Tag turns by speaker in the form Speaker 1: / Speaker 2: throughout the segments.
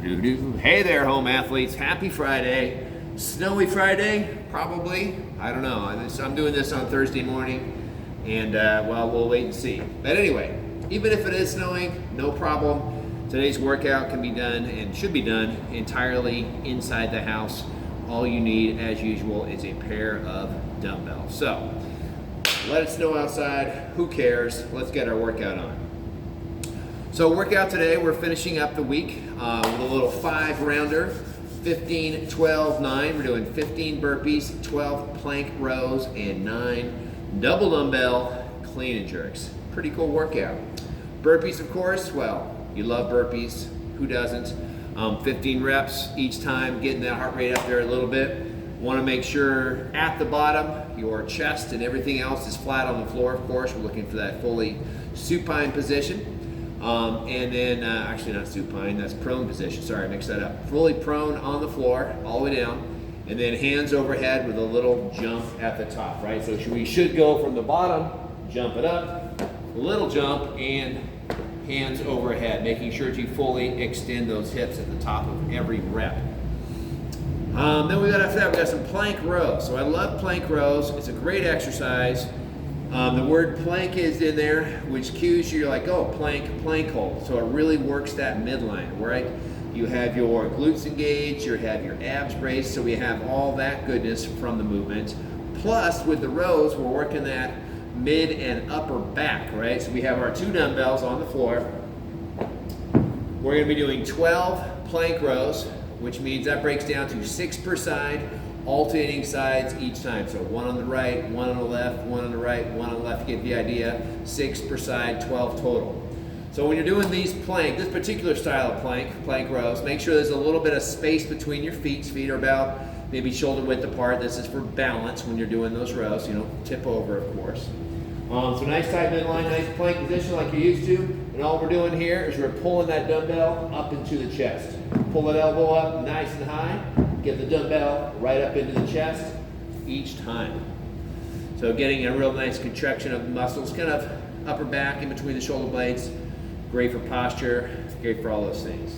Speaker 1: Hey there, home athletes. Happy Friday. Snowy Friday, probably. I don't know. I'm doing this on Thursday morning, and well, we'll wait and see. But anyway, even if it is snowing, no problem. Today's workout can be done and should be done entirely inside the house. All you need, as usual, is a pair of dumbbells. So, let it snow outside. Who cares? Let's get our workout on. So workout today, we're finishing up the week with a little 5-rounder, 15, 12, 9. We're doing 15 burpees, 12 plank rows, and 9 double dumbbell clean and jerks. Pretty cool workout. Burpees, of course, well, you love burpees. Who doesn't? 15 reps each time, getting that heart rate up there a little bit. Want to make sure at the bottom, your chest and everything else is flat on the floor, of course. We're looking for that fully supine position. And then, actually not supine, that's prone position. Sorry, I mixed that up. Fully prone on the floor, all the way down. And then hands overhead with a little jump at the top, right? So we should go from the bottom, jump it up, a little jump, and hands overhead, making sure to fully extend those hips at the top of every rep. Then after that, we got some plank rows. So I love plank rows. It's a great exercise. The word plank is in there, which cues you, you're like, oh, plank hold. So it really works that midline, right? You have your glutes engaged, you have your abs braced, so we have all that goodness from the movement. Plus, with the rows, we're working that mid and upper back, right? So we have our 2 dumbbells on the floor. We're gonna be doing 12 plank rows, which means that breaks down to 6 per side, alternating sides each time. So 1 on the right, 1 on the left, 1 on the right, 1 on the left, get the idea. 6 per side, 12 total. So when you're doing these this particular style of plank rows, make sure there's a little bit of space between your feet. Feet are about maybe shoulder width apart. This is for balance when you're doing those rows. You don't tip over, of course. So nice tight midline, nice plank position like you're used to. And all we're doing here is we're pulling that dumbbell up into the chest. Pull that elbow up nice and high. Get the dumbbell right up into the chest each time. So getting a real nice contraction of the muscles, kind of upper back in between the shoulder blades. Great for posture, great for all those things.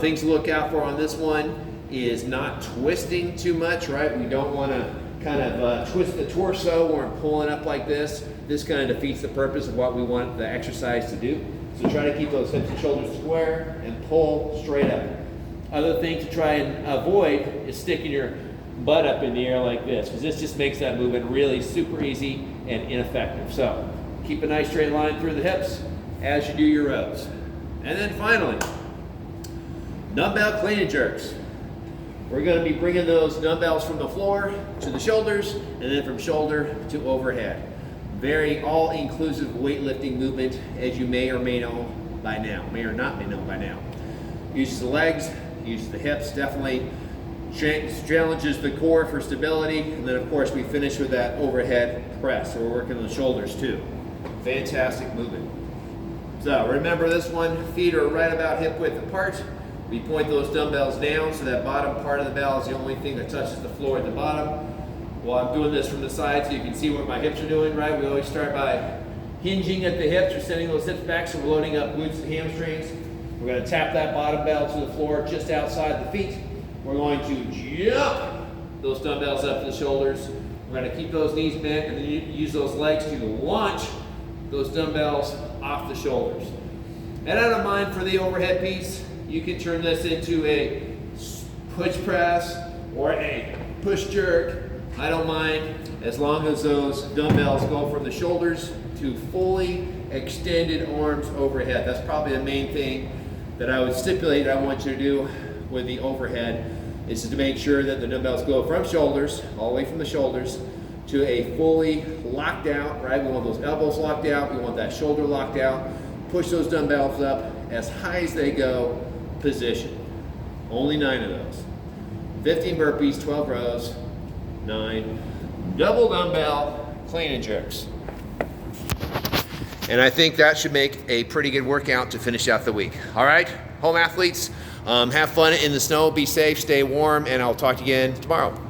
Speaker 1: Things to look out for on this one is not twisting too much, right? We don't want to kind of twist the torso when we're pulling up like this. This kind of defeats the purpose of what we want the exercise to do. So try to keep those hips and shoulders square and pull straight up. Other thing to try and avoid is sticking your butt up in the air like this, because this just makes that movement really super easy and ineffective. So keep a nice straight line through the hips as you do your rows. And then finally, dumbbell clean and jerks. We're going to be bringing those dumbbells from the floor to the shoulders, and then from shoulder to overhead. Very all-inclusive weightlifting movement, as you may or may know by now, may or not may know by now. Uses the legs, uses the hips, definitely challenges the core for stability, and then of course we finish with that overhead press, so we're working on the shoulders too. Fantastic movement. So remember this one, feet are right about hip width apart. We point those dumbbells down so that bottom part of the bell is the only thing that touches the floor at the bottom. While I'm doing this from the side so you can see what my hips are doing, right? We always start by hinging at the hips or sending those hips back, so we're loading up glutes and hamstrings. We're going to tap that bottom bell to the floor just outside the feet. We're going to jump those dumbbells up to the shoulders. We're going to keep those knees bent and then use those legs to launch those dumbbells off the shoulders. And I don't mind for the overhead piece, you can turn this into a push press or a push jerk. I don't mind as long as those dumbbells go from the shoulders to fully extended arms overhead. That's probably the main thing that I would stipulate I want you to do with the overhead, is to make sure that the dumbbells go from shoulders, all the way from the shoulders, to a fully locked out, right? We want those elbows locked out, we want that shoulder locked out. Push those dumbbells up as high as they go, position. Only 9 of those. 15 burpees, 12 rows, 9 double dumbbell clean and jerks. And I think that should make a pretty good workout to finish out the week. All right, home athletes, have fun in the snow, be safe, stay warm, and I'll talk to you again tomorrow.